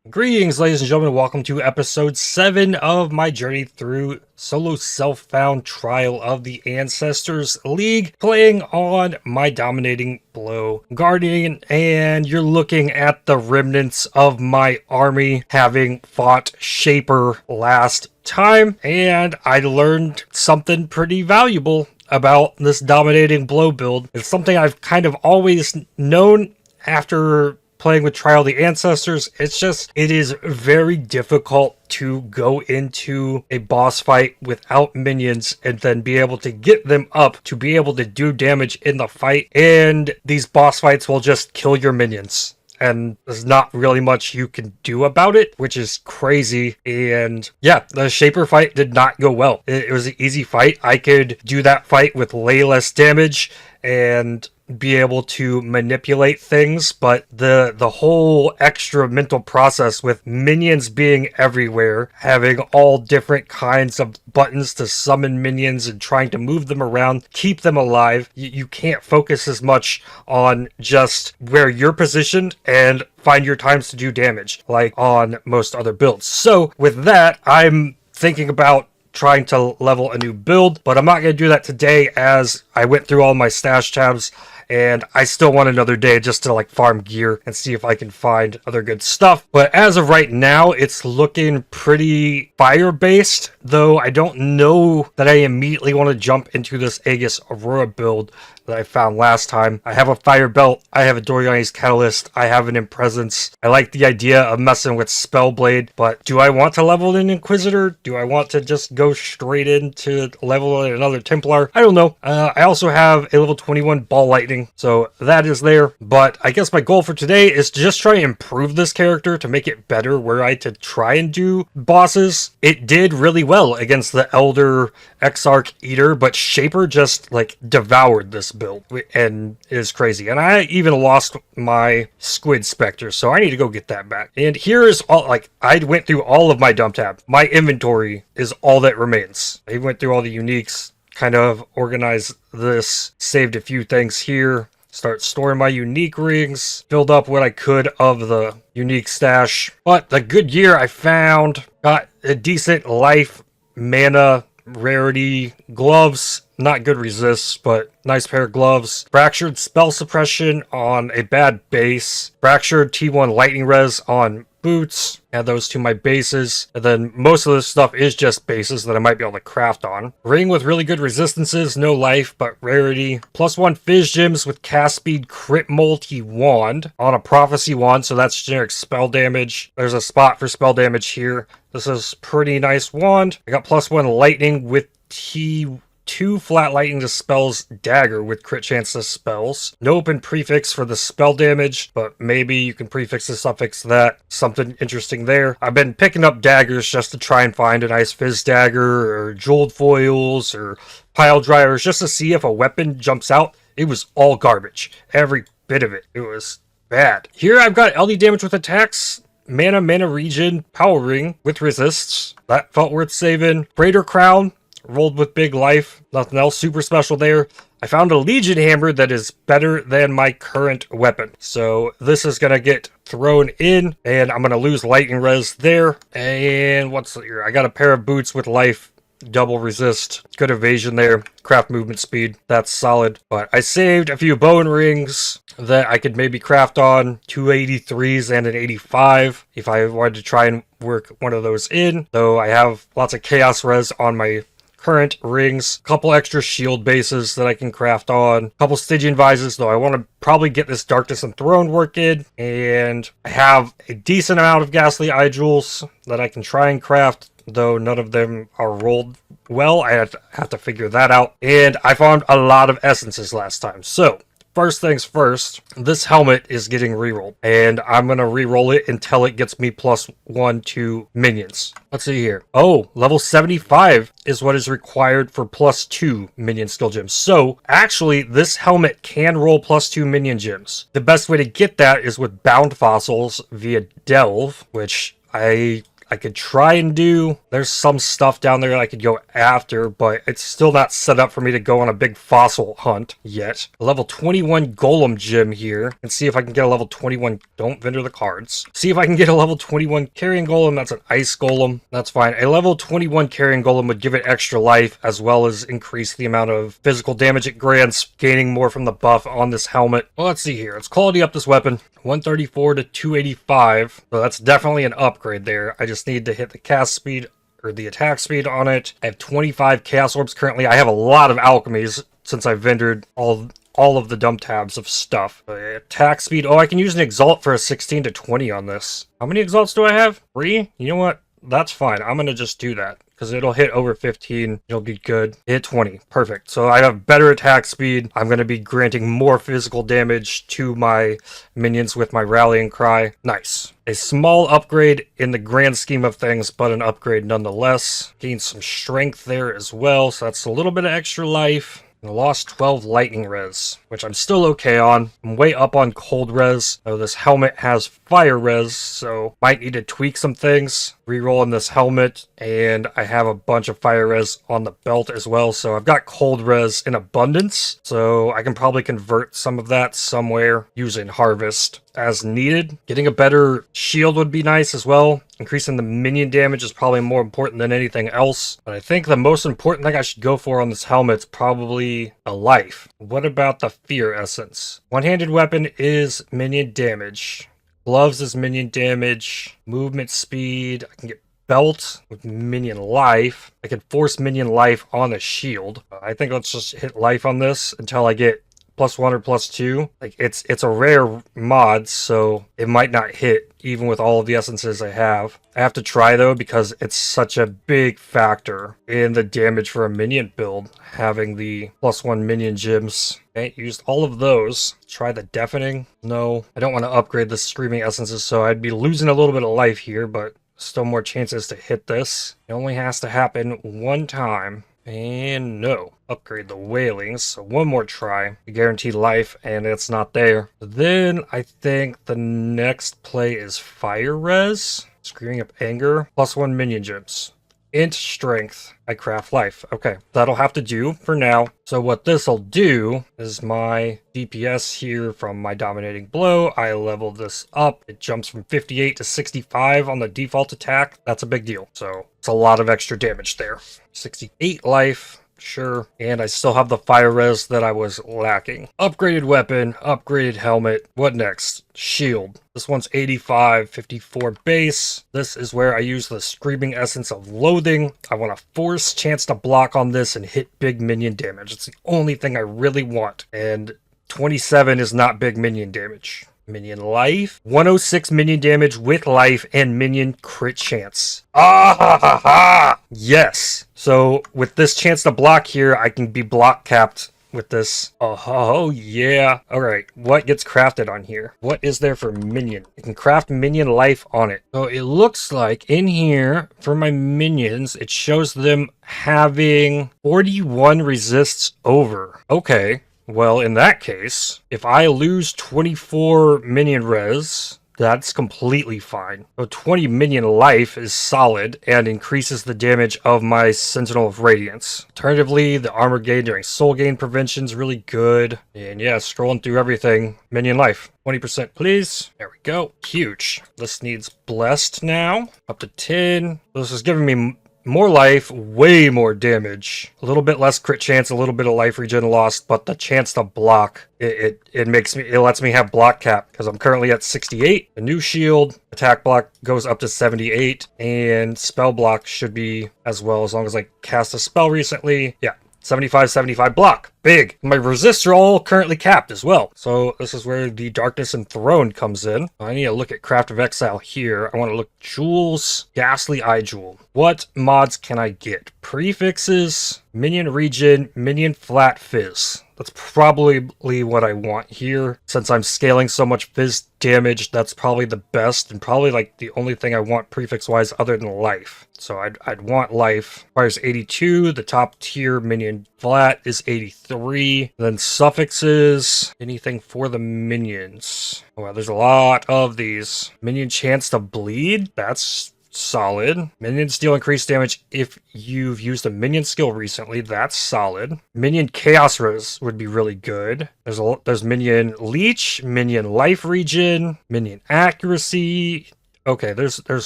Greetings, ladies and gentlemen. Welcome to episode 7 of my journey through solo self-found trial of the Ancestors League, playing on my dominating blow Guardian, and you're looking at the remnants of my army having fought Shaper last time, and I learned something pretty valuable about this dominating blow build. It's something I've kind of always known after playing with Trial of the Ancestors. It is very difficult to go into a boss fight without minions and then be able to get them up to be able to do damage in the fight. And these boss fights will just kill your minions. And there's not really much you can do about it, which is crazy. And yeah, the Shaper fight did not go well. It was an easy fight. I could do that fight with way less damage and be able to manipulate things, but the whole extra mental process with minions being everywhere, having all different kinds of buttons to summon minions and trying to move them around, keep them alive, you can't focus as much on just where you're positioned and find your times to do damage like on most other builds. So with that, I'm thinking about trying to level a new build, but I'm not going to do that today as I went through all my stash tabs and I still want another day just to like farm gear and see if I can find other good stuff. But as of right now, it's looking pretty fire based, though I don't know that I immediately want to jump into this Aegis Aurora build that I found last time. I have a fire belt, I have a Doriani's Catalyst, I have an Impresence. I like the idea of messing with Spellblade, but do I want to level an Inquisitor? Do I want to just go straight into leveling another Templar? I don't know. I also have a level 21 Ball Lightning, so that is there. But I guess my goal for today is to just try and improve this character to make it better were I to try and do bosses. It did really well against the Elder Exarch Eater, but Shaper just like devoured this build and is crazy. And I even lost my Squid Spectre, so I need to go get that back. And here is all, like, I went through all of my dump tab. My inventory is all that remains. I went through all the uniques, kind of organized this, saved a few things here, start storing my unique rings, filled up what I could of the unique stash. But the good gear I found, got a decent life, mana, rarity, gloves, not good resists, but nice pair of gloves. Fractured spell suppression on a bad base. Fractured T1 lightning res on boots. Add those to my bases. And then most of this stuff is just bases that I might be able to craft on. Ring with really good resistances, no life, but rarity. +1 Fizz Gems with cast speed, crit multi-wand on a prophecy wand, so that's generic spell damage. There's a spot for spell damage here. This is pretty nice wand. I got +1 lightning with T2 flat lightning to spells dagger with crit chance to spells. No open prefix for the spell damage, but maybe you can prefix the suffix that. Something interesting there. I've been picking up daggers just to try and find a nice fizz dagger or jeweled foils or pile dryers just to see if a weapon jumps out. It was all garbage. Every bit of it. It was bad. Here I've got LD damage with attacks. Mana regen, power ring with resists. That felt worth saving. Raider crown, rolled with big life. Nothing else super special there. I found a Legion hammer that is better than my current weapon. So this is going to get thrown in and I'm going to lose lightning res there. And what's here? I got a pair of boots with life. Double resist, good evasion there, craft movement speed, that's solid. But I saved a few bone rings that I could maybe craft on, 283s and an 85 if I wanted to try and work one of those in, though I have lots of chaos res on my current rings, couple extra shield bases that I can craft on, couple Stygian visors, though I want to probably get this Darkness and Throne work in, and I have a decent amount of Ghastly Eye Jewels that I can try and craft, though none of them are rolled well. I have to figure that out. And I found a lot of essences last time. So, first things first, this helmet is getting rerolled. And I'm going to reroll it until it gets me +1 to minions. Let's see here. Oh, level 75 is what is required for +2 minion skill gems. So, actually, this helmet can roll +2 minion gems. The best way to get that is with bound fossils via Delve, which I I could try and do. There's some stuff down there I could go after, but it's still not set up for me to go on a big fossil hunt yet. A level 21 golem gym here, and see if I can get a level 21. Don't vendor the cards. See if I can get a level 21 carrion golem. That's an ice golem. That's fine. A level 21 carrion golem would give it extra life, as well as increase the amount of physical damage it grants, gaining more from the buff on this helmet. Well, let's see here. Let's quality up this weapon. 134 to 285. So that's definitely an upgrade there. I just need to hit the cast speed or the attack speed on it. I have 25 chaos orbs currently. I have a lot of alchemies since I vendored all of the dump tabs of stuff. Attack speed. Oh, I can use an exalt for a 16 to 20 on this. How many exalts do I have? 3? You know what? That's fine. I'm going to just do that, because it'll hit over 15. It'll be good. Hit 20. Perfect. So I have better attack speed. I'm going to be granting more physical damage to my minions with my rallying cry. Nice. A small upgrade in the grand scheme of things, but an upgrade nonetheless. Gain some strength there as well, so that's a little bit of extra life. I lost 12 lightning res, which I'm still okay on. I'm way up on cold res. Oh, this helmet has fire res, so might need to tweak some things. Reroll in this helmet, and I have a bunch of fire res on the belt as well, so I've got cold res in abundance, so I can probably convert some of that somewhere using harvest as needed. Getting a better shield would be nice as well. Increasing the minion damage is probably more important than anything else, but I think the most important thing I should go for on this helmet is probably a life. What about the fear essence? One-handed weapon is minion damage. Gloves is minion damage. Movement speed. I can get belt with minion life. I can force minion life on a shield. I think let's just hit life on this until I get +1 or +2. Like it's a rare mod, so it might not hit even with all of the essences I have. I have to try though, because it's such a big factor in the damage for a minion build, having the +1 minion gems. Okay, used all of those. Try the deafening. No, I don't want to upgrade the screaming essences, so I'd be losing a little bit of life here, but still more chances to hit this. It only has to happen one time. And no. Upgrade the whalings, so one more try to guarantee life, and it's not there. Then I think the next play is fire res, screwing up anger, +1 minion gems. Int strength, I craft life. Okay, that'll have to do for now. So what this'll do is my DPS here from my dominating blow, I level this up. It jumps from 58 to 65 on the default attack. That's a big deal. So it's a lot of extra damage there. 68 life. Sure. And I still have the fire res that I was lacking. Upgraded weapon, upgraded helmet. What next? Shield. This one's 85, 54 base. This is where I use the Screaming Essence of Loathing. I want a force chance to block on this and hit big minion damage. It's the only thing I really want. And 27 is not big minion damage. Minion life. 106 minion damage with life and minion crit chance. Ah ha ha ha! Yes. So with this chance to block here, I can be block capped with this. Oh yeah. Alright, what gets crafted on here? What is there for minion? I can craft minion life on it. So it looks like in here, for my minions, it shows them having 41 resists over. Okay. Well, in that case, if I lose 24 minion res, that's completely fine. So 20 minion life is solid and increases the damage of my Sentinel of Radiance. Alternatively, the armor gain during soul gain prevention is really good. And yeah, scrolling through everything, minion life. 20% please. There we go. Huge. This needs blessed now. Up to 10. This is giving me more life, way more damage. A little bit less crit chance, a little bit of life regen lost, but the chance to block, it lets me have block cap, because I'm currently at 68. The new shield, attack block goes up to 78, and spell block should be as well, as long as I cast a spell recently. Yeah. 75, 75 block. Big. My resists are all currently capped as well. So this is where the Darkness Enthroned comes in. I need to look at Path of Exile here. I want to look Jewels, Ghastly Eye Jewel. What mods can I get? Prefixes, Minion Regen, Minion Flat Fizz. That's probably what I want here. Since I'm scaling so much Fizz damage, that's probably the best and probably like the only thing I want prefix-wise other than life. So I'd want life. Requires 82. The top tier Minion Flat is 83. Then suffixes, anything for the minions. Oh, wow, there's a lot of these. Minion Chance to Bleed? That's solid. Minions deal increased damage if you've used a minion skill recently. That's solid. Minion Chaos Res would be really good. There's Minion Leech, Minion Life Regen, Minion Accuracy. Okay, there's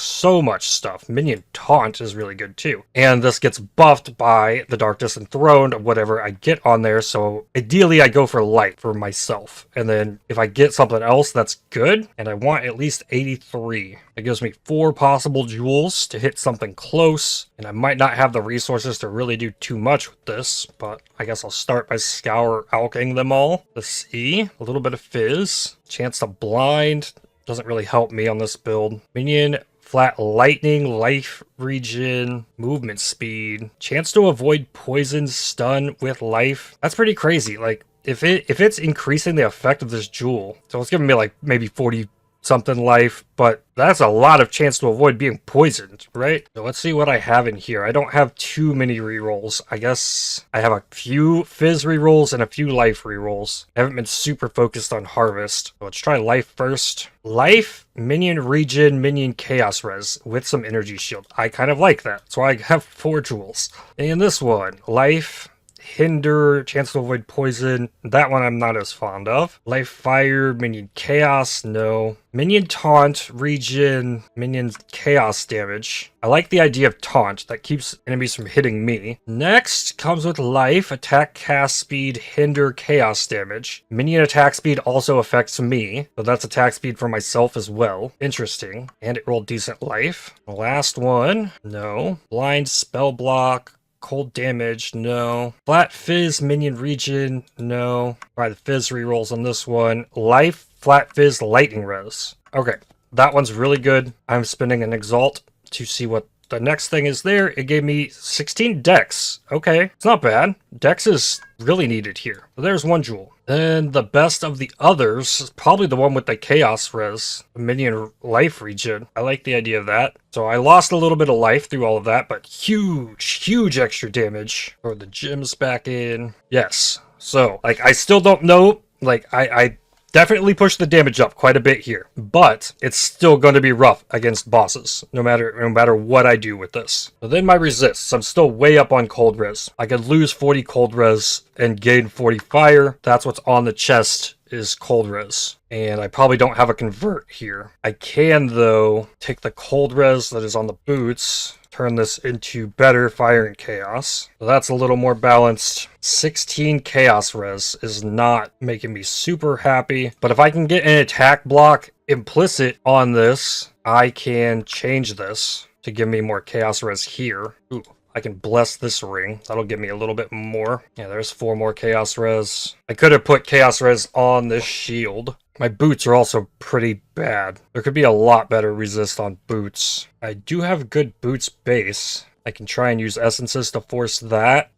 so much stuff. Minion Taunt is really good too. And this gets buffed by the Darkness Enthroned of whatever I get on there. So ideally I go for light for myself. And then if I get something else, that's good. And I want at least 83. It gives me 4 possible jewels to hit something close. And I might not have the resources to really do too much with this, but I guess I'll start by Scour Alching them all. Let's see. A little bit of Fizz. Chance to blind. Doesn't really help me on this build. Minion Flat Lightning, Life Regen, Movement Speed. Chance to avoid poison, stun with life. That's pretty crazy. Like, if it's increasing the effect of this jewel, so it's giving me like maybe 40 something life, but that's a lot of chance to avoid being poisoned, right? So let's see what I have in here. I don't have too many rerolls. I guess I have a few Fizz rerolls and a few life rerolls. I haven't been super focused on Harvest. So let's try life first. Life, Minion Regen, Minion Chaos Res with some Energy Shield. I kind of like that. So I have 4 jewels. And this one, life, Hinder, chance to avoid poison. That one I'm not as fond of. Life Fire, Minion Chaos, no. Minion Taunt, Regen, Minion Chaos damage. I like the idea of Taunt. That keeps enemies from hitting me. Next comes with Life, Attack, Cast Speed, Hinder, Chaos damage. Minion Attack Speed also affects me, so that's attack speed for myself as well. Interesting. And it rolled decent life. The last one, no. Blind, Spell Block, Cold damage, no. Flat Fizz, Minion Regen, no. Alright, the Fizz rerolls on this one. Life, Flat Fizz, Lightning Res. Okay, that one's really good. I'm spinning an Exalt to see what the next thing is there. It gave me 16 Dex. Okay, it's not bad. Dex is really needed here. So there's one jewel. Then the best of the others is probably the one with the Chaos Res, Minion Life Regen. I like the idea of that. So I lost a little bit of life through all of that, but huge extra damage. Throw the gems back in. Yes. So, like, I still don't know. Like, I definitely push the damage up quite a bit here, but it's still going to be rough against bosses, no matter what I do with this. But then my resists, I'm still way up on cold res. I could lose 40 cold res and gain 40 fire. That's what's on the chest is cold res. And I probably don't have a convert here. I can, though, take the cold res that is on the boots, turn this into better fire and chaos. So that's a little more balanced. 16 chaos res is not making me super happy, but if I can get an attack block implicit on this, I can change this to give me more chaos res here. Ooh, I can bless this ring. That'll give me a little bit more. Yeah, there's 4 more chaos res. I could have put chaos res on this shield. My boots are also pretty bad. There could be a lot better resist on boots. I do have good boots base. I can try and use essences to force that.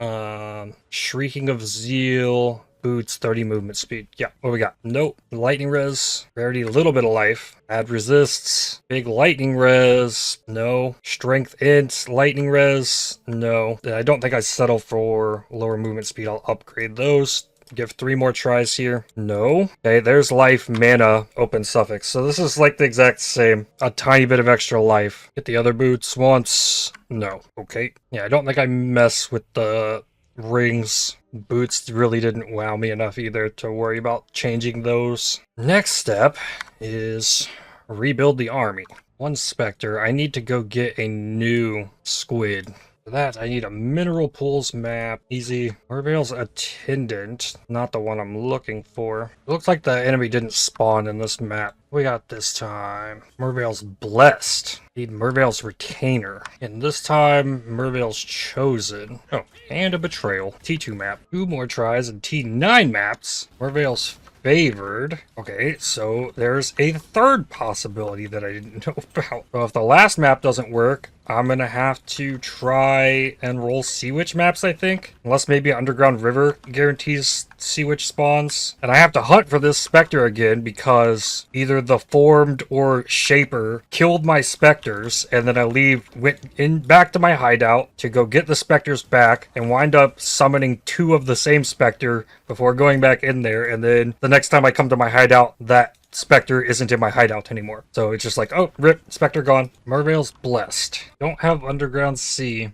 Shrieking of Zeal, boots, 30 movement speed. Yeah, what do we got? Nope. Lightning res, rarity, a little bit of life. Add resists, big lightning res, no. Strength int, lightning res, no. I don't think I settle for lower movement speed. I'll upgrade those. Give 3 more tries here. No. Okay, there's life, mana, open suffix. So this is like the exact same. A tiny bit of extra life. Get the other boots once. No. Okay. Yeah, I don't think I mess with the rings. Boots really didn't wow me enough either to worry about changing those. Next step is rebuild the army. 1 Spectre. I need to go get a new squid. For that, I need a mineral pools map. Easy. Merveil's Attendant. Not the one I'm looking for. It looks like the enemy didn't spawn in this map. We got this time. Merveil's Blessed. Need Merveil's Retainer. And this time, Merveil's Chosen. Oh, and a Betrayal. T2 map. 2 more tries and T9 maps. Merveil's Favored. Okay, so there's a 3rd possibility that I didn't know about. So if the last map doesn't work, I'm gonna have to try and roll Sea Witch maps, I think. Unless maybe Underground River guarantees Sea Witch spawns. And I have to hunt for this Spectre again because either the Formed or Shaper killed my Spectres, and then I went back to my hideout to go get the Spectres back and wind up summoning 2 of the same Spectre before going back in there, and then the next time I come to my hideout, that Spectre isn't in my hideout anymore. So it's just like, oh, rip, Spectre gone. Merveil's blessed. Don't have Underground Sea.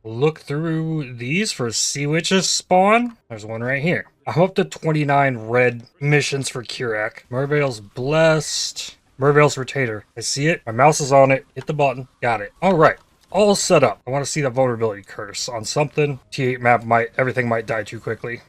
Look through these for Sea Witches spawn. There's one right here. I'm up to 29 red missions for Kirac. Merveil's blessed. Merveil's Retainer. I see it. My mouse is on it. Hit the button. Got it. All right. All set up. I want to see the vulnerability curse on something. T8 map everything might die too quickly.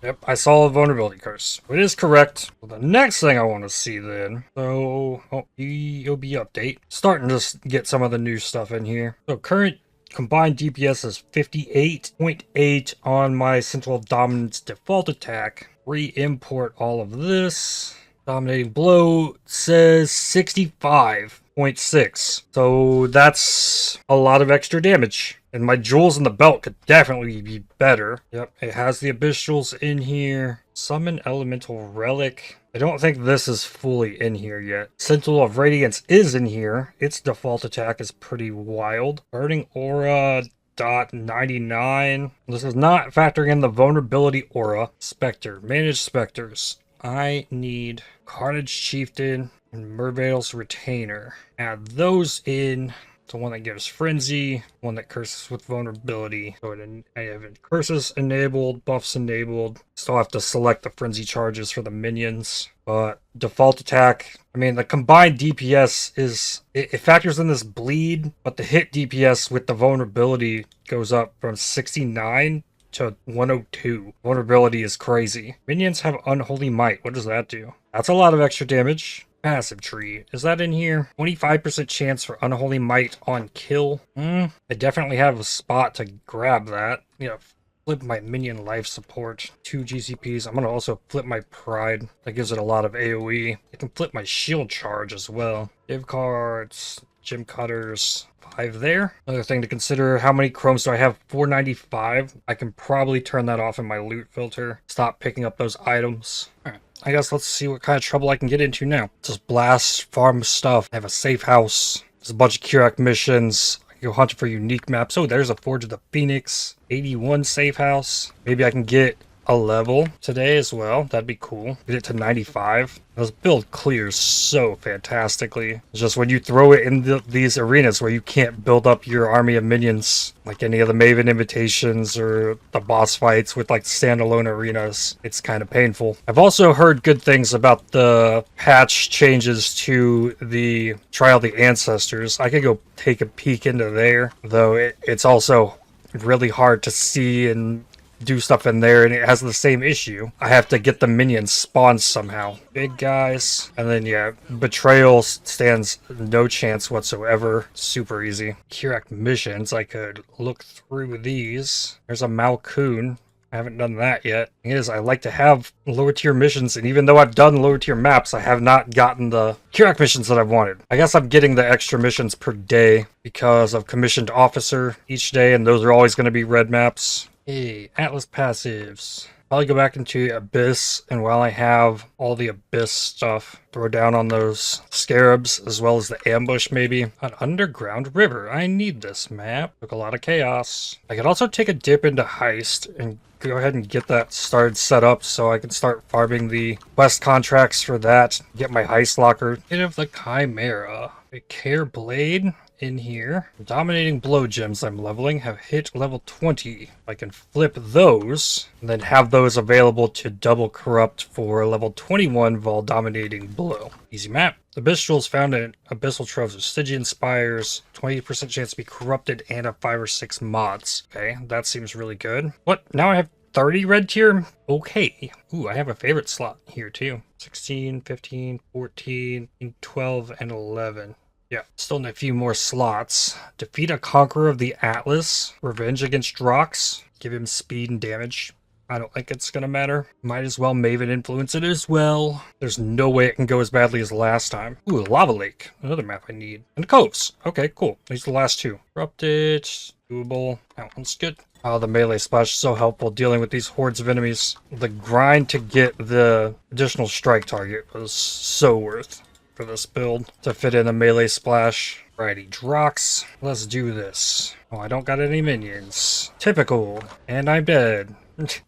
Yep, I saw a vulnerability curse. It is correct. Well, the next thing I want to see then, so, EOB update. Starting to get some of the new stuff in here. So current combined DPS is 58.8 on my Central Dominance default attack. Re-import all of this. Dominating Blow says 65.6. So that's a lot of extra damage. And my jewels in the belt could definitely be better. Yep, it has the Abyssals in here. Summon Elemental Relic. I don't think this is fully in here yet. Sentinel of Radiance is in here. Its default attack is pretty wild. Burning Aura .99. This is not factoring in the Vulnerability Aura. Spectre. Manage Spectres. I need Carnage Chieftain and Merveil's Retainer. Add those in. So one that gives Frenzy, one that curses with vulnerability. So I have curses enabled, buffs enabled. Still have to select the frenzy charges for the minions. But default attack, I mean, the combined DPS is, it factors in this bleed, but the hit DPS with the vulnerability goes up from 69 to 102. Vulnerability is crazy. Minions have Unholy Might. What does that do? That's a lot of extra damage. Passive tree. Is that in here? 25% chance for Unholy Might on kill. I definitely have a spot to grab that. You know, flip my minion life support. 2 GCPs. I'm going to also flip my pride. That gives it a lot of AoE. I can flip my shield charge as well. Give cards. Gem cutters. 5 there. Another thing to consider, how many chromes do I have? 495. I can probably turn that off in my loot filter. Stop picking up those items. Alright. I guess let's see what kind of trouble I can get into now. Just blast, farm stuff. I have a safe house. There's a bunch of Kirac missions. I can go hunting for unique maps. Oh, there's a Forge of the Phoenix. 81 safe house. Maybe I can get a level today as well. That'd be cool. Get it to 95. This build clears so fantastically. It's just when you throw it in these arenas where you can't build up your army of minions, like any of the Maven invitations or the boss fights with like standalone arenas, it's kind of painful. I've also heard good things about the patch changes to the Trial of the Ancestors. I could go take a peek into there, though it's also really hard to see and do stuff in there, and it has the same issue. I have to get the minions spawned somehow. Big guys. And then, yeah, Betrayal stands no chance whatsoever. Super easy. Kirac Missions, I could look through these. There's a Malkoon. I haven't done that yet. The thing is, I like to have lower tier missions, and even though I've done lower tier maps, I have not gotten the Kirac missions that I've wanted. I guess I'm getting the extra missions per day because of Commissioned Officer each day, and those are always going to be red maps. Hey, Atlas passives. Probably go back into Abyss, and while I have all the Abyss stuff, throw down on those Scarabs, as well as the Ambush maybe. An Underground River. I need this map. Took a lot of chaos. I could also take a dip into Heist, and go ahead and get that started set up so I can start farming the quest contracts for that. Get my Heist locker. Bit of the Chimera. A Care Blade in here. Dominating Blow gems I'm leveling have hit level 20. I can flip those and then have those available to double corrupt for level 21 Vol Dominating Blow. Easy map. The Abyssals found in Abyssal Troves of Stygian Spires. 20% chance to be corrupted and a 5 or 6 mods. Okay, that seems really good. What? Now I have 30 red tier? Okay. Ooh, I have a favorite slot here too. 16, 15, 14, 12, and 11. Yeah, still need a few more slots. Defeat a Conqueror of the Atlas. Revenge against Drox. Give him speed and damage. I don't think it's gonna matter. Might as well Maven influence it as well. There's no way it can go as badly as last time. Ooh, Lava Lake. Another map I need. And Coves. Okay, cool. These are the last two. Corrupted. Doable. That one's good. Oh, the melee splash is so helpful dealing with these hordes of enemies. The grind to get the additional strike target was so worth for this build to fit in a melee splash. Righty, Drox. Let's do this. Oh, I don't got any minions. Typical. And I'm dead.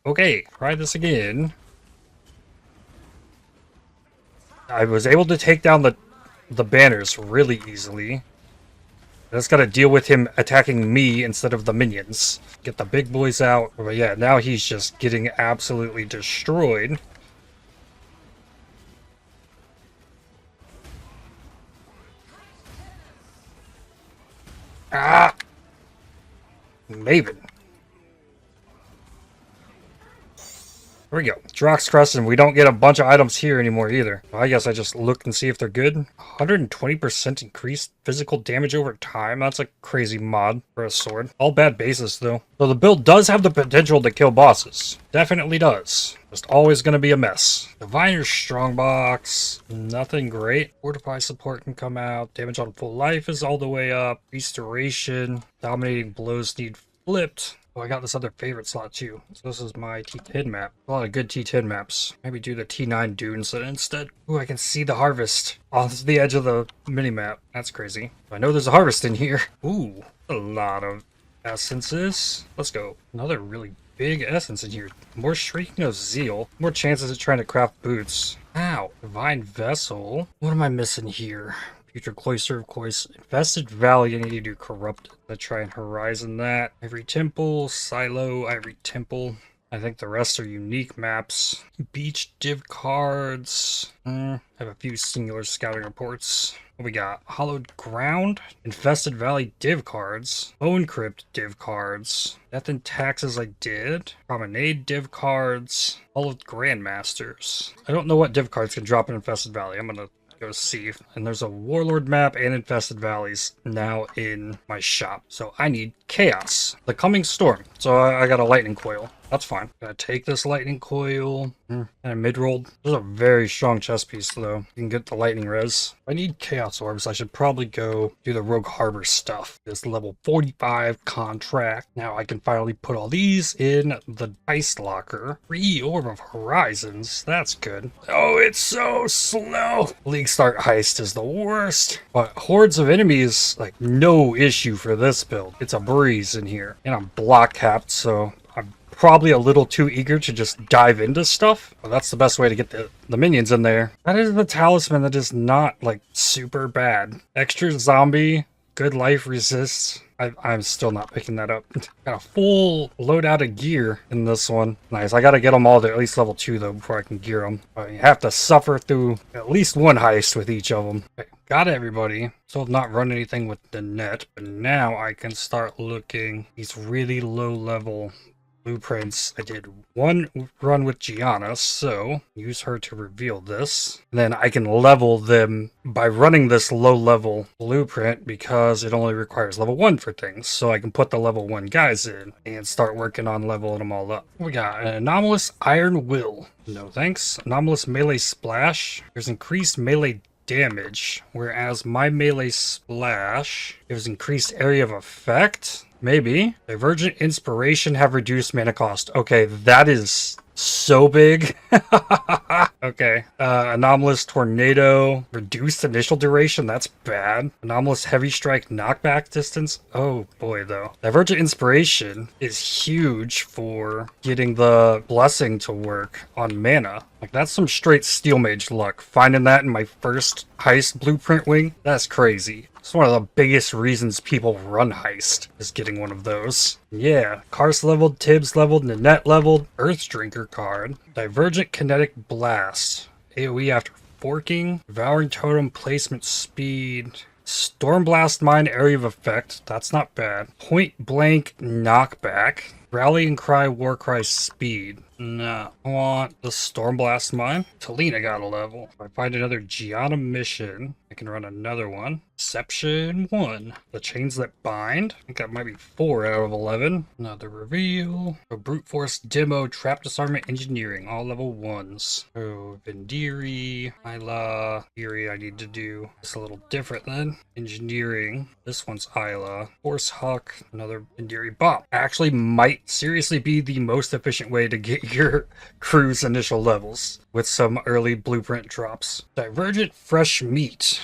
Okay, try this again. I was able to take down the banners really easily. I just gotta deal with him attacking me instead of the minions. Get the big boys out. But yeah, now he's just getting absolutely destroyed. Ah! Maven. Here we go. Drox Crescent. We don't get a bunch of items here anymore either. Well, I guess I just look and see if they're good. 120% increased physical damage over time. That's a crazy mod for a sword. All bad bases though. So the build does have the potential to kill bosses. Definitely does. Just always going to be a mess. Diviner's Strongbox. Nothing great. Fortify support can come out. Damage on full life is all the way up. Restoration. Dominating blows need flipped. Oh, I got this other favorite slot too. So this is my T10 map. A lot of good T10 maps. Maybe do the T9 dunes instead. Ooh, I can see the harvest on the edge of the mini-map. That's crazy. I know there's a harvest in here. Ooh, a lot of essences. Let's go. Another really big essence in here. More Shrieking of Zeal. More chances of trying to craft boots. Ow. Divine Vessel. What am I missing here? Future Cloister, of course. Infested Valley, I need to do Corrupted. Let's try and Horizon that. Ivory Temple, Silo, Ivory Temple. I think the rest are unique maps. Beach div cards. I have a few singular scouting reports. What we got? Hollowed Ground, Infested Valley div cards, Bone Crypt div cards, Death and Taxes I did, Promenade div cards, all of Grandmasters. I don't know what div cards can drop in Infested Valley. I'm gonna go see. And there's a Warlord map and Infested Valleys now in my shop. So I need Chaos. The Coming Storm. So I got a Lightning Coil. That's fine. Gotta take this Lightning Coil. And a mid-rolled. This is a very strong chest piece though. You can get the Lightning Res. If I need Chaos Orbs, I should probably go do the Rogue Harbor stuff. This level 45 contract. Now I can finally put all these in the Heist locker. Free Orb of Horizons. That's good. Oh, it's so slow. League Start Heist is the worst. But hordes of enemies, like no issue for this build. It's a breeze in here. And I'm block capped, so I'm probably a little too eager to just dive into stuff. Well, that's the best way to get the minions in there. That is the talisman that is not like super bad. Extra zombie, good life resists. I'm still not picking that up. Got a full loadout of gear in this one. Nice. I gotta get them all to at least level 2 though before I can gear them. But you have to suffer through at least one heist with each of them. Okay, got everybody. Still have not run anything with the net, but now I can start looking these really low level blueprints. I did one run with Gianna, so use her to reveal this. Then I can level them by running this low level blueprint because it only requires level 1 for things. So I can put the level 1 guys in and start working on leveling them all up. We got an Anomalous Iron Will. No thanks. Anomalous Melee Splash. There's increased melee damage, whereas my melee splash gives increased area of effect. Maybe. Divergent Inspiration have reduced mana cost. Okay, that is so big. Okay. Anomalous Tornado. Reduced initial duration. That's bad. Anomalous Heavy Strike knockback distance. Oh boy, though. Divergent Inspiration is huge for getting the blessing to work on mana. Like, that's some straight Steel Mage luck. Finding that in my first Heist blueprint wing, that's crazy. It's one of the biggest reasons people run Heist, is getting one of those. Yeah, Karst leveled, Tibbs leveled, Nanette leveled, Earth Drinker card, Divergent Kinetic Blast, AoE after forking, Devouring Totem placement speed, Stormblast Mine area of effect, that's not bad, Point Blank knockback, Rallying Cry Warcry speed. No, I want the Stormblast Mine. Talina got a level. If I find another Gianna mission, I can run another one. Deception 1. The Chains That Bind. I think that might be 4 out of 11. Another reveal. A Brute Force Demo. Trap Disarmament Engineering. All level 1s. Oh, Vendiri. Isla. Vendiri I need to do. It's a little different then. Engineering. This one's Isla. Force Huck. Another Vendiri Bomb. Actually might seriously be the most efficient way to get your crew's initial levels with some early blueprint drops. Divergent Fresh Meat.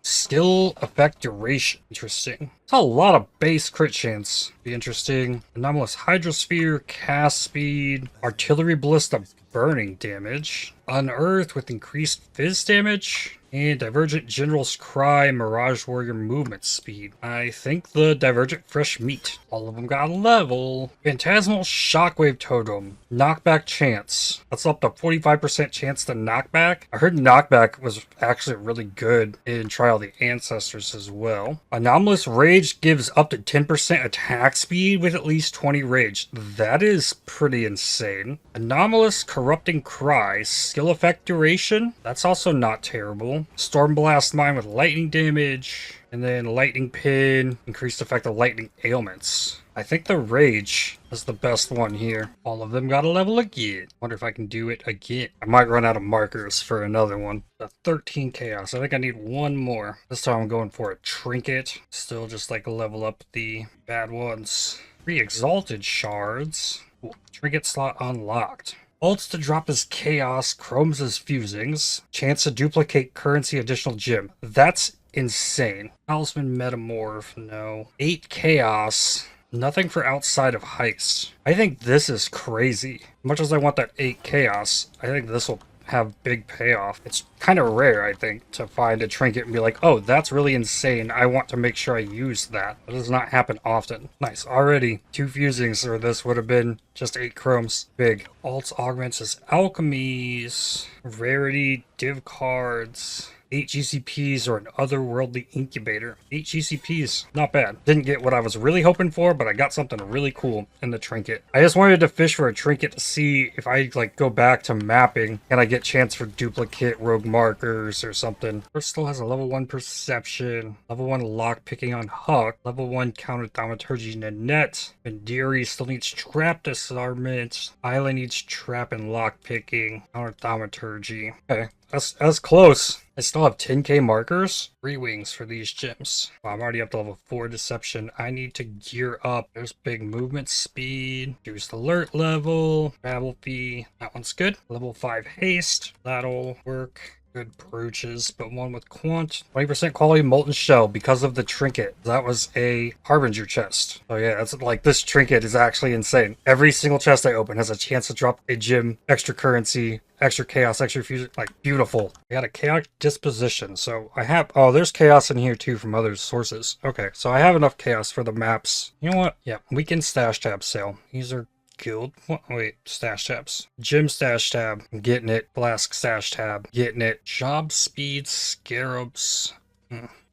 Skill effect duration. Interesting. It's a lot of base crit chance. Be interesting. Anomalous Hydrosphere, cast speed, artillery ballista burning damage, unearth with increased fizz damage, and Divergent General's Cry, Mirage Warrior movement speed. I think the Divergent Fresh Meat. All of them got a level. Phantasmal Shockwave Totem. Knockback chance. That's up to 45% chance to knockback. I heard knockback was actually really good in Trial of the Ancestors as well. Anomalous Rage gives up to 10% attack speed with at least 20 rage. That is pretty insane. Anomalous Corrupting Cry. Skill effect duration. That's also not terrible. Storm Blast Mine with lightning damage, and then Lightning Pin, increased effect of lightning ailments. I think the Rage is the best one here. All of them got a level again. Wonder if I can do it again. I might run out of markers for another one. A 13 Chaos. I think I need one more. This time I'm going for a Trinket. Still just like level up the bad ones. 3 Exalted Shards. Ooh, Trinket slot unlocked. Ults to drop his Chaos, Chromes his Fusings, chance to duplicate currency additional gem. That's insane. Talisman Metamorph, no. 8 Chaos, nothing for outside of Heist. I think this is crazy. As much as I want that 8 Chaos, I think this will have big payoff. It's kind of rare, I think, to find a trinket and be like, oh, that's really insane. I want to make sure I use that. That does not happen often. Nice. Already 2 fusings, or this would have been just 8 chromes. Big. Alts augments his alchemies, rarity, div cards, 8 GCPs or an otherworldly incubator. 8 GCPs, not bad. Didn't get what I was really hoping for, but I got something really cool in the trinket. I just wanted to fish for a trinket to see if I like go back to mapping and I get chance for duplicate rogue markers or something. First still has a level 1 perception, level 1 lock picking on Huck, level 1 counter thaumaturgy Nanette. Vendiri still needs trap disarmament. Isla needs trap and lock picking. Counter thaumaturgy. Okay. That's close. I still have 10k markers. 3 wings for these gems. Wow, I'm already up to level 4 deception. I need to gear up. There's big movement speed. Reduced alert level. Babble fee. That one's good. Level 5 haste. That'll work. Good brooches, but one with quant. 20% quality molten shell because of the trinket. That was a harbinger chest. Oh yeah, that's like, this trinket is actually insane. Every single chest I open has a chance to drop a gem, extra currency, extra chaos, extra fusion. Like, beautiful. I got a chaotic disposition, so I have, oh, there's chaos in here too from other sources. Okay, so I have enough chaos for the maps. You know what? Yeah, weekend stash tab sale. These are guild. What? Wait, stash tabs. Gym stash tab. I'm getting it. Flask stash tab. Getting it. Job speed scarabs.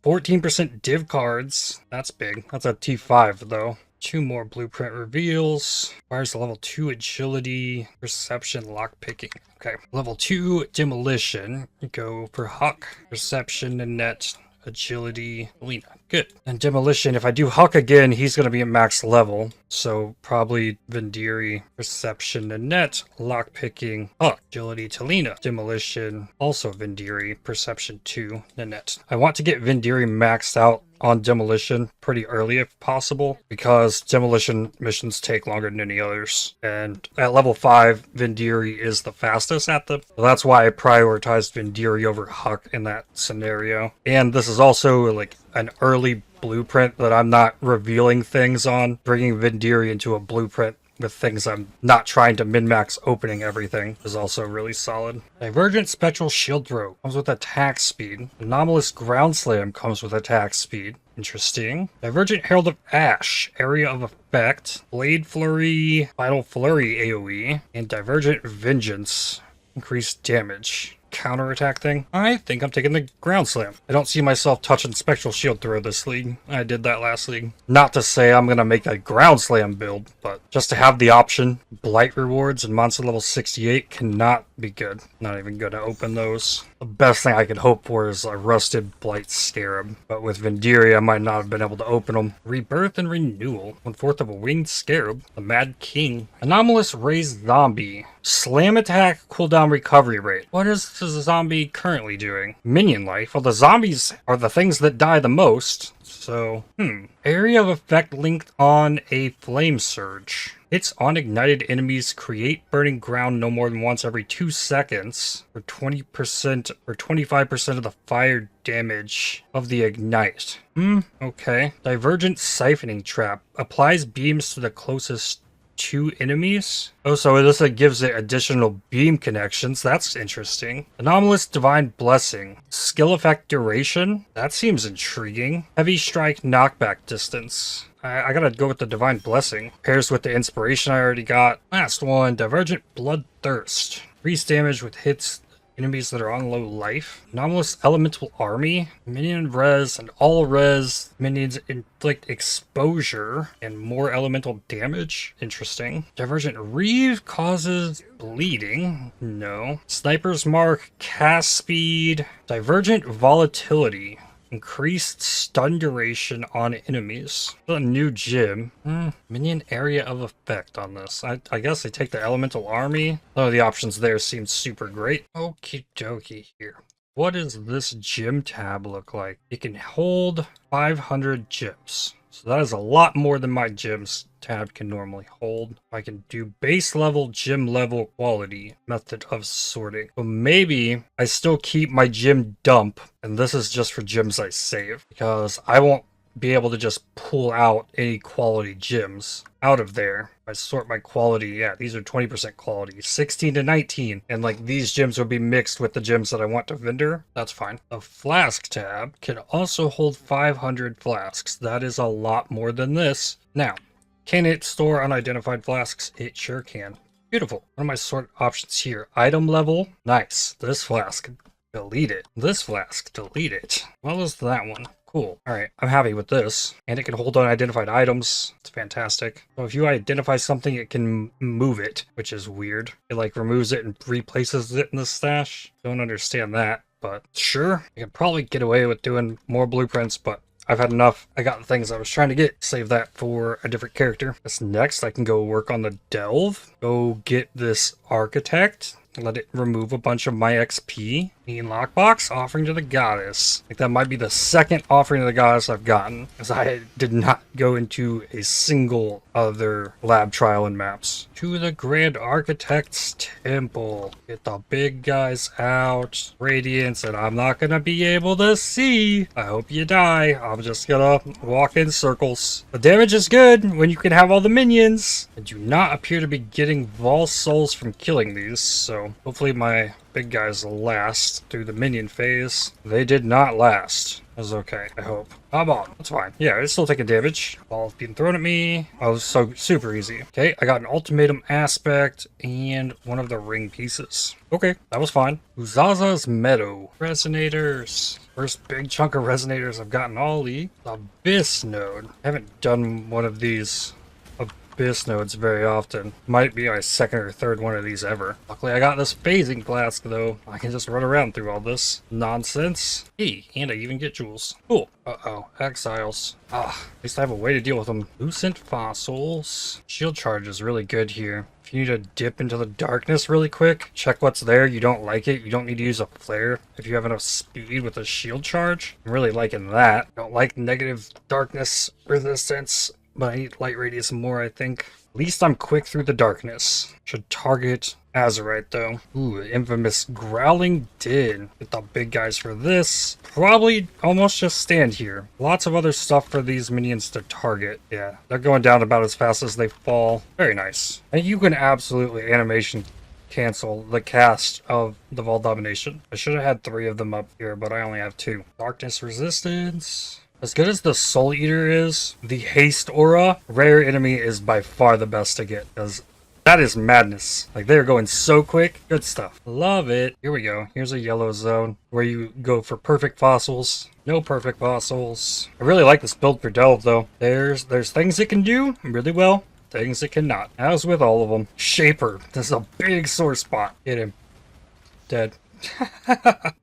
14% div cards. That's big. That's a T5 though. 2 more blueprint reveals. Requires a level 2 agility, perception, lockpicking. Okay. Level 2 demolition. Go for Huck. Perception, Nanette, agility, Lena. Good. And demolition, if I do Huck again, he's going to be at max level. So probably Vendiri, perception, Nanette, lockpicking, Huck, agility, Talina, demolition, also Vendiri, perception 2, Nanette. I want to get Vendiri maxed out on demolition pretty early if possible, because demolition missions take longer than any others. And at level 5, Vendiri is the fastest at them. So that's why I prioritized Vendiri over Huck in that scenario. And this is also like an early blueprint that I'm not revealing things on. Bringing Vendiri into a blueprint with things I'm not trying to min-max opening everything is also really solid. Divergent Spectral Shield Throw comes with attack speed. Anomalous Ground Slam comes with attack speed. Interesting. Divergent Herald of Ash, area of effect. Blade Flurry, Vital Flurry AoE, and Divergent Vengeance, increased damage. Counterattack thing. I think I'm taking the ground slam. I don't see myself touching spectral shield throw this league. I did that last league. Not to say I'm gonna make a ground slam build, but just to have the option. Blight rewards and monster level 68 cannot be good. Not even gonna open those. The best thing I could hope for is a rusted blight scarab, but with Vendiri I might not have been able to open them. Rebirth and renewal. 1/4 of a winged scarab. The Mad King. Anomalous raised zombie. Slam attack cooldown recovery rate. What is the zombie currently doing? Minion life. Well, the zombies are the things that die the most. So, area of effect linked on a flame surge. Hits on ignited enemies create burning ground no more than once every 2 seconds for 20% or 25% of the fire damage of the ignite. Okay. Divergent siphoning trap. Applies beams to the closest 2 enemies. Oh, so this gives it additional beam connections. That's interesting. Anomalous Divine Blessing. Skill effect duration. That seems intriguing. Heavy strike knockback distance. I gotta go with the Divine Blessing. Pairs with the inspiration I already got. Last one. Divergent Bloodthirst. Increase damage with hits enemies that are on low life. Anomalous Elemental Army. Minion res and all res minions inflict exposure and more elemental damage. Interesting. Divergent Reeve causes bleeding. No. Sniper's Mark. Cast speed. Divergent Volatility. Increased stun duration on enemies. A new gym. Minion area of effect on this. I guess they take the elemental army. Oh, the options there seem super great. Okie dokie here. What does this gym tab look like? It can hold 500 gems. So that is a lot more than my gems tab can normally hold. I can do base level, gym level, quality method of sorting. So maybe I still keep my gym dump, and this is just for gems I save, because I won't be able to just pull out any quality gems out of there. I sort my quality. Yeah, these are 20% quality, 16 to 19, and like these gems would be mixed with the gems that I want to vendor. That's fine. The flask tab can also hold 500 flasks. That is a lot more than this. Now, can it store unidentified flasks? It sure can. Beautiful. What are my sort options here? Item level. Nice. This flask. Delete it. This flask. Delete it. Well, as that one. Cool. Alright, I'm happy with this. And it can hold unidentified items. It's fantastic. So if you identify something, it can move it, which is weird. It like removes it and replaces it in the stash. Don't understand that, but sure. I could probably get away with doing more blueprints, but I've had enough. I got the things I was trying to get. Save that for a different character. That's next. I can go work on the delve. Go get this architect. Let it remove a bunch of my XP. Mean lockbox, offering to the goddess. I think that might be the second offering to the goddess I've gotten, as I did not go into a single other lab trial in maps. To the Grand Architect's Temple. Get the big guys out. Radiance, and I'm not gonna be able to see. I hope you die. I'm just gonna walk in circles. The damage is good when you can have all the minions. I do not appear to be getting Vol souls from killing these, so hopefully my big guys last through the minion phase. They did not last. That was okay, I hope. Come on, that's fine. Yeah, it's still taking damage. Balls being thrown at me. Oh, so super easy. Okay, I got an ultimatum aspect and one of the ring pieces. Okay, that was fine. Uzaza's Meadow. Resonators. First big chunk of resonators I've gotten all the Abyss node. I haven't done one of these Abyss nodes very often. Might be my second or third one of these ever. Luckily I got this phasing flask though. I can just run around through all this nonsense. Hey, and I even get jewels. Cool. Uh-oh. Exiles. At least I have a way to deal with them. Lucent fossils. Shield charge is really good here. If you need to dip into the darkness really quick, check what's there. You don't like it, you don't need to use a flare if you have enough speed with a shield charge. I'm really liking that. Don't like negative darkness resistance, but I need light radius more, I think. At least I'm quick through the darkness. Should target Azurite, though. Ooh, infamous Growling Din. Get the big guys for this. Probably almost just stand here. Lots of other stuff for these minions to target. Yeah, they're going down about as fast as they fall. Very nice. And you can absolutely animation cancel the cast of the Vault Domination. I should have had 3 of them up here, but I only have 2. Darkness resistance. As good as the Soul Eater is, the Haste Aura, rare enemy is by far the best to get, because that is madness. Like, they're going so quick. Good stuff. Love it. Here we go. Here's a yellow zone where you go for perfect fossils. No perfect fossils. I really like this build for Delve, though. There's things it can do really well, things it cannot. As with all of them. Shaper. This is a big sore spot. Hit him. Dead.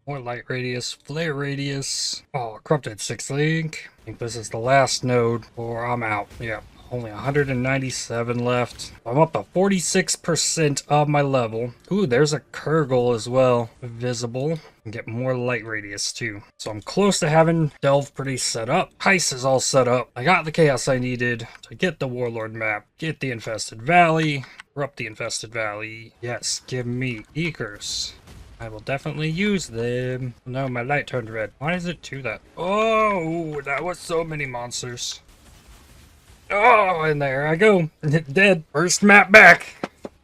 More light radius, flare radius. Oh, corrupted 6th link. I think this is the last node or I'm out. Yeah. Only 197 left. I'm up to 46% of my level. Ooh, there's a Kurgle as well. Visible. And get more light radius too. So I'm close to having Delve pretty set up. Heist is all set up. I got the chaos I needed to get the Warlord map. Get the Infested Valley. Corrupt the Infested Valley. Yes, give me Eekers. I will definitely use them. No, my light turned red. Why does it do that? Oh, that was so many monsters. Oh, and there I go. Dead. First map back.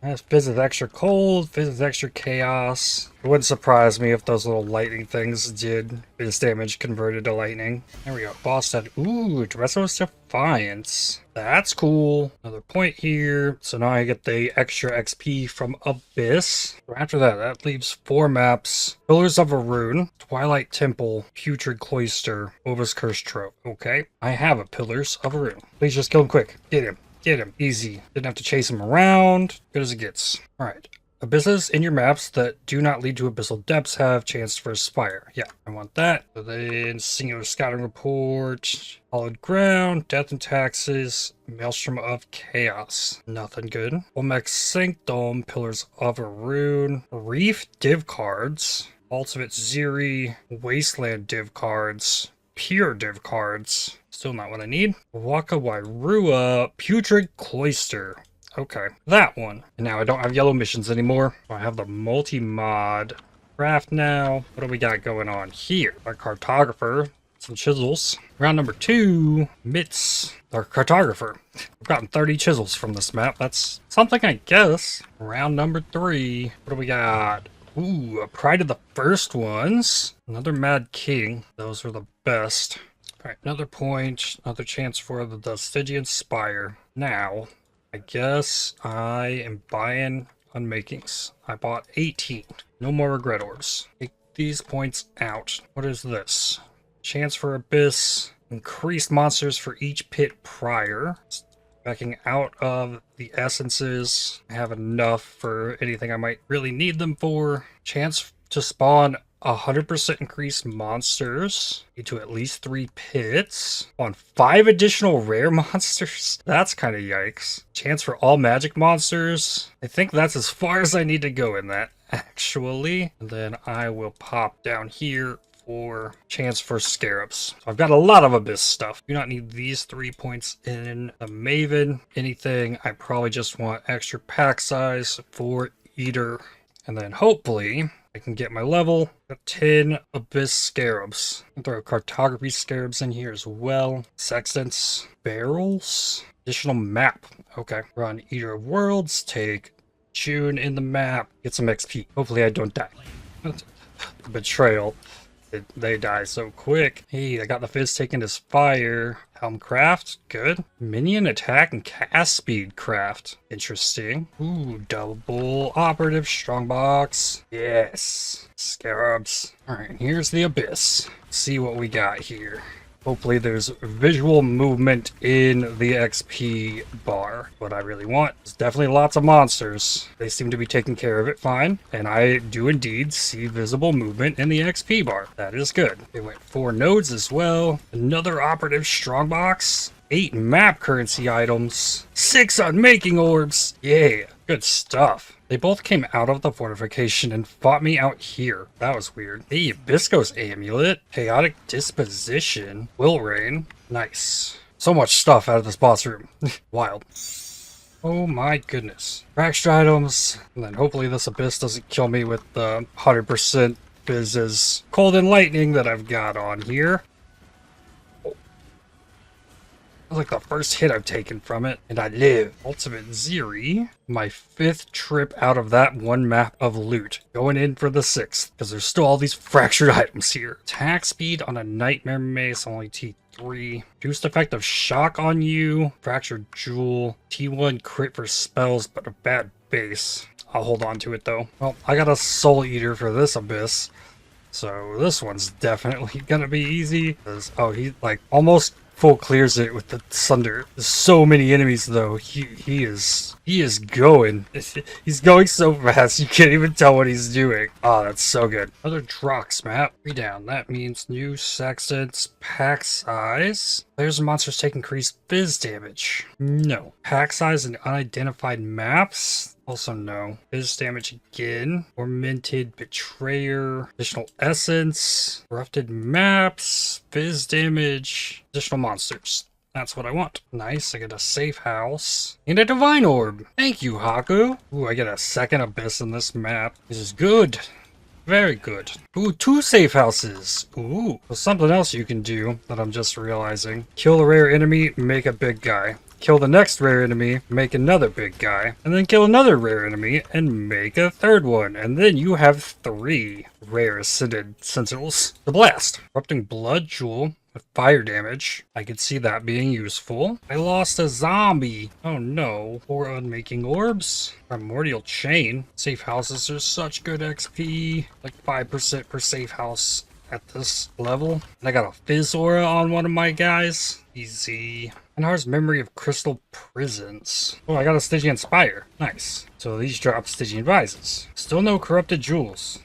That's Fizz extra cold, Fizz extra chaos. It wouldn't surprise me if those little lightning things did Fizz damage converted to lightning. There we go. Boss said, ooh, Dresso's Defiance. That's cool. Another point here. So now I get the extra XP from Abyss. So after that, that leaves 4 maps. Pillars of Arun, Twilight Temple, Putrid Cloister, Ova's Cursed Trove. Okay, I have a Pillars of Arun. Please just kill him quick. Get him. Get him. Easy. Didn't have to chase him around. Good as it gets. Alright. Abysses in your maps that do not lead to abyssal depths have chance for Aspire. Yeah, I want that. So then Singular Scouting Report, Hollowed Ground, Death and Taxes, Maelstrom of Chaos. Nothing good. Olmec Sanctum, Pillars of Arun, Reef Div cards, Ultimate Ziri, Wasteland Div cards, Pure Div cards. Still not what I need. Waka Wairua, Putrid Cloister. Okay, that one. And now I don't have yellow missions anymore. I have the multi-mod craft now. What do we got going on here? Our cartographer, some chisels. Round number 2, Mitts, our cartographer. I've gotten 30 chisels from this map. That's something, I guess. Round number 3. What do we got? Ooh, a Pride of the First Ones. Another Mad King. Those are the best. Alright, another point. Another chance for the Stygian Spire. Now, I guess I am buying unmakings. I bought 18. No more regret orbs. Take these points out. What is this? Chance for Abyss. Increased monsters for each pit prior. Backing out of the essences. I have enough for anything I might really need them for. Chance to spawn 100% increased monsters into at least 3 pits on 5 additional rare monsters. That's kind of yikes. Chance for all magic monsters. I think that's as far as I need to go in that, actually. And then I will pop down here for chance for scarabs. So I've got a lot of Abyss stuff. Do not need these 3 points in a Maven. Anything, I probably just want extra pack size for Eater. And then hopefully I can get my level. Got 10 Abyss Scarabs. I'll throw cartography scarabs in here as well. Sextants, barrels, additional map. Okay, run Eater of Worlds, take June in the map, get some XP. Hopefully I don't die. Betrayal. They die so quick. Hey, I got the Fizz taken as fire. Helmcraft, good. Minion attack and cast speed craft. Interesting. Ooh, double operative strongbox. Yes. Scarabs. Alright, here's the Abyss. Let's see what we got here. Hopefully there's visual movement in the XP bar. What I really want is definitely lots of monsters. They seem to be taking care of it fine. And I do indeed see visible movement in the XP bar. That is good. They went 4 nodes as well. Another operative strongbox. 8 map currency items. 6 unmaking orbs. Yeah, good stuff. They both came out of the fortification and fought me out here. That was weird. Hey, Bisco's Amulet. Chaotic Disposition. Will Rain. Nice. So much stuff out of this boss room. Wild. Oh my goodness. Fractured items. And then hopefully this Abyss doesn't kill me with the 100% Fizz's Cold and Lightning that I've got on here. Like the first hit I've taken from it, and I live. Ultimate Ziri, my 5th trip out of that one map of loot. Going in for the 6th, because there's still all these fractured items here. Attack speed on a Nightmare Mace, only T3. Reduced effect of shock on you. Fractured Jewel. T1 crit for spells, but a bad base. I'll hold on to it though. Well, I got a Soul Eater for this Abyss. So this one's definitely gonna be easy. Oh, he like almost full clears it with the Sunder. There's so many enemies though. He is He is going. He's going so fast you can't even tell what he's doing. Oh, that's so good. Another Drox map. 3 down. That means new sections, pack size. Players and monsters take increased fizz damage. No. Pack size and unidentified maps. Also no. Fizz damage again. Tormented Betrayer. Additional essence. Corrupted maps. Fizz damage. Additional monsters. That's what I want. Nice, I get a safe house. And a divine orb. Thank you, Haku. Ooh, I get a second abyss in this map. This is good. Very good. Ooh, 2 safe houses. Ooh. Well, something else you can do that I'm just realizing. Kill a rare enemy, make a big guy. Kill the next rare enemy, make another big guy. And then kill another rare enemy and make a third one. And then you have 3 rare ascended sentinels. The blast. Corrupting blood jewel. With fire damage, I could see that being useful. I lost a zombie. Oh no. 4 unmaking orbs. Primordial chain. Safe houses are such good XP. Like 5% per safe house at this level. And I got a fizz aura on one of my guys. Easy. Enhar's memory of crystal prisons. Oh, I got a Stygian Spire. Nice. So these drop Stygian Vises. Still no corrupted jewels.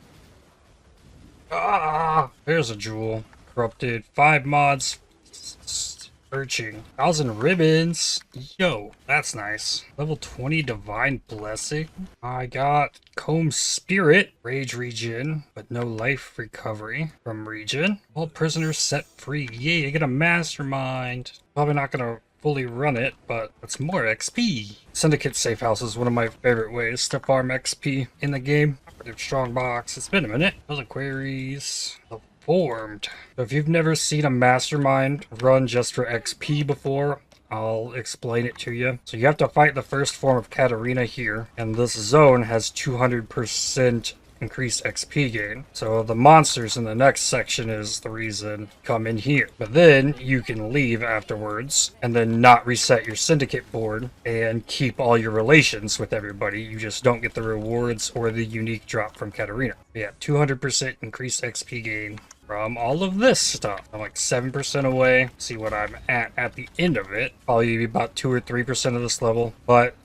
Ah, there's a jewel. Corrupted 5 mods. Searching. 1,000 ribbons. Yo, that's nice. Level 20 divine blessing. I got comb spirit. Rage regen, but no life recovery from regen. All prisoners set free. Yay, I get a mastermind. Probably not gonna fully run it, but it's more XP. Syndicate safe house is one of my favorite ways to farm XP in the game. Operative strongbox. It's been a minute. Those are queries. Formed. So if you've never seen a mastermind run just for XP before, I'll explain it to you. So you have to fight the first form of Katarina here, and this zone has 200% increased XP gain. So the monsters in the next section is the reason come in here. But then you can leave afterwards and then not reset your syndicate board and keep all your relations with everybody. You just don't get the rewards or the unique drop from Katarina. Yeah, 200% increased XP gain from all of this stuff. I'm like 7% away. See what I'm at the end of it. Probably about 2 or 3% of this level. But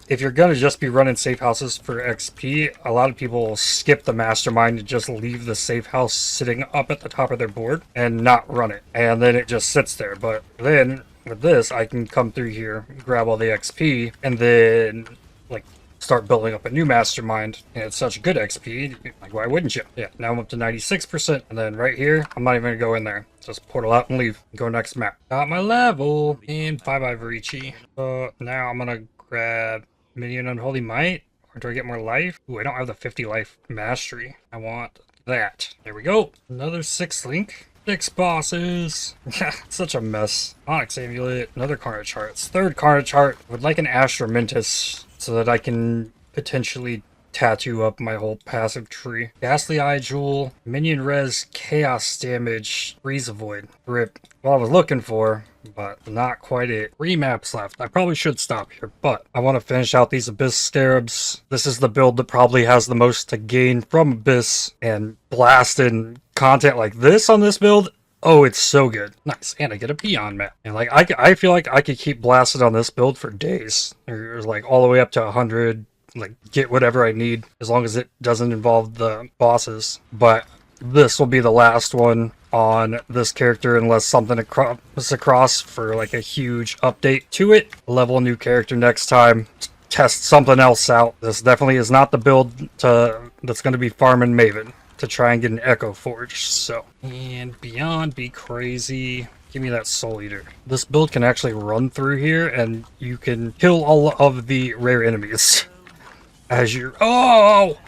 if you're gonna just be running safe houses for XP, a lot of people will skip the mastermind and just leave the safe house sitting up at the top of their board and not run it. And then it just sits there. But then with this, I can come through here, grab all the XP, and then like start building up a new mastermind. And it's such good XP, like why wouldn't you? Yeah, now I'm up to 96%. And then right here, I'm not even gonna go in there. Just portal out and leave. Go next map. Got my level. And bye-bye Varici. Now I'm gonna grab Minion Unholy Might. Or do I get more life? Ooh, I don't have the 50 life mastery. I want that. There we go. Another 6 link. 6 bosses. Such a mess. Onyx Amulet. Another Carnage Hearts. 3rd Carnage Heart. Would like an Astro Mentis so that I can potentially tattoo up my whole passive tree. Ghastly Eye Jewel. Minion Res. Chaos Damage. Freeze Avoid. Rip. What I was looking for, but not quite it. 3 maps left. I probably should stop here, but I want to finish out these Abyss Scarabs. This is the build that probably has the most to gain from Abyss, and blasting content like this on this build. Oh, it's so good. Nice. And I get a Peon map. And like I feel like I could keep blasting on this build for days. Or like all the way up to 100. Like get whatever I need as long as it doesn't involve the bosses. But this will be the last one on this character unless something comes across for like a huge update to it. Level a new character next time. Test something else out. This definitely is not the build that's going to be farming Maven to try and get an Echo Forge. So, and beyond be crazy. Give me that Soul Eater. This build can actually run through here and you can kill all of the rare enemies as you're... Oh!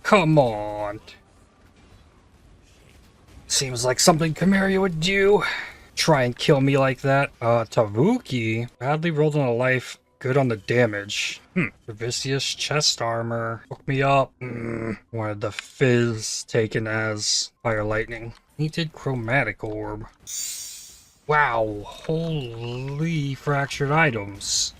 Come on. Seems like something Kamaria would do. Try and kill me like that. Tavuki. Badly rolled on a life. Good on the damage. Revicious chest armor. Hook me up. Wanted the fizz taken as fire lightning. Painted chromatic orb. Wow. Holy fractured items.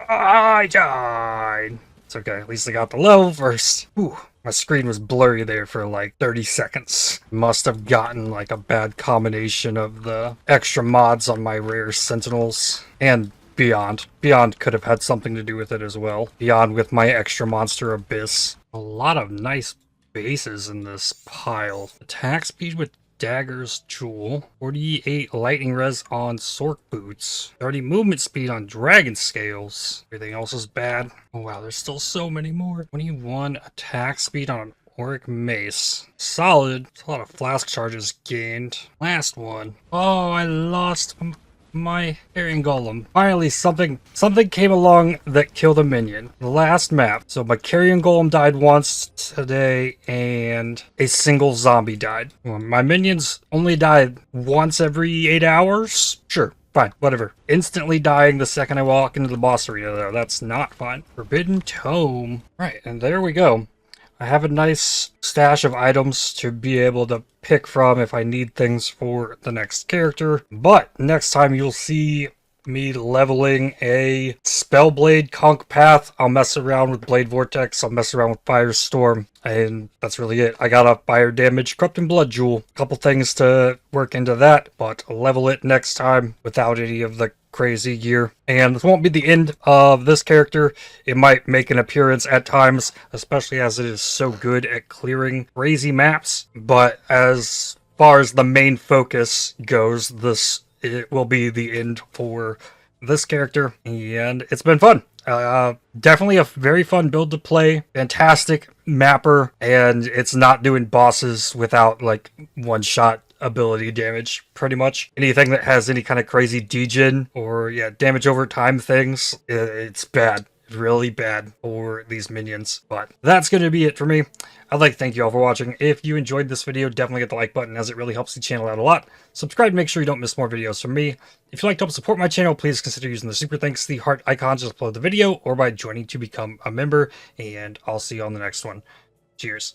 I died. It's okay, at least I got the level first. Ooh, My screen was blurry there for like 30 seconds. Must have gotten like a bad combination of the extra mods on my rare sentinels and Beyond. Beyond could have had something to do with it as well. Beyond with my extra monster abyss. A lot of nice bases in this pile. Attack speed with daggers jewel, 48 lightning res on Sork boots, 30 movement speed on dragon scales. Everything else is bad. Oh wow, there's still so many more. 21 attack speed on an auric mace. Solid. It's a lot of flask charges gained. Last one. Oh, I lost my carrying golem. Finally, something came along that killed a minion. The last map. So my carrying golem died once today, and a single zombie died. Well, my minions only died once every 8 hours. Sure. Fine, whatever. Instantly dying the second I walk into the boss arena, though. That's not fine. Forbidden Tome. Right, and there we go. I have a nice stash of items to be able to pick from if I need things for the next character. But next time you'll see me leveling a Spellblade Conch Path. I'll mess around with Blade Vortex. I'll mess around with Firestorm. And that's really it. I got a fire damage, Corrupting Blood Jewel. A couple things to work into that, but I'll level it next time without any of the crazy gear. And this won't be the end of this character. It might make an appearance at times, especially as it is so good at clearing crazy maps. But as far as the main focus goes, it will be the end for this character, and it's been fun. Definitely a very fun build to play. Fantastic mapper, and it's not doing bosses without like one-shot ability damage, pretty much. Anything that has any kind of crazy degen or damage over time things, it's bad. Really bad for these minions. But that's going to be it for me. I'd like to thank you all for watching. If you enjoyed this video, definitely hit the like button, as it really helps the channel out a lot. Subscribe to make sure you don't miss more videos from me. If you'd like to help support my channel, please consider using the super thanks, the heart icon just below the video, or by joining to become a member. And I'll see you on the next one. Cheers.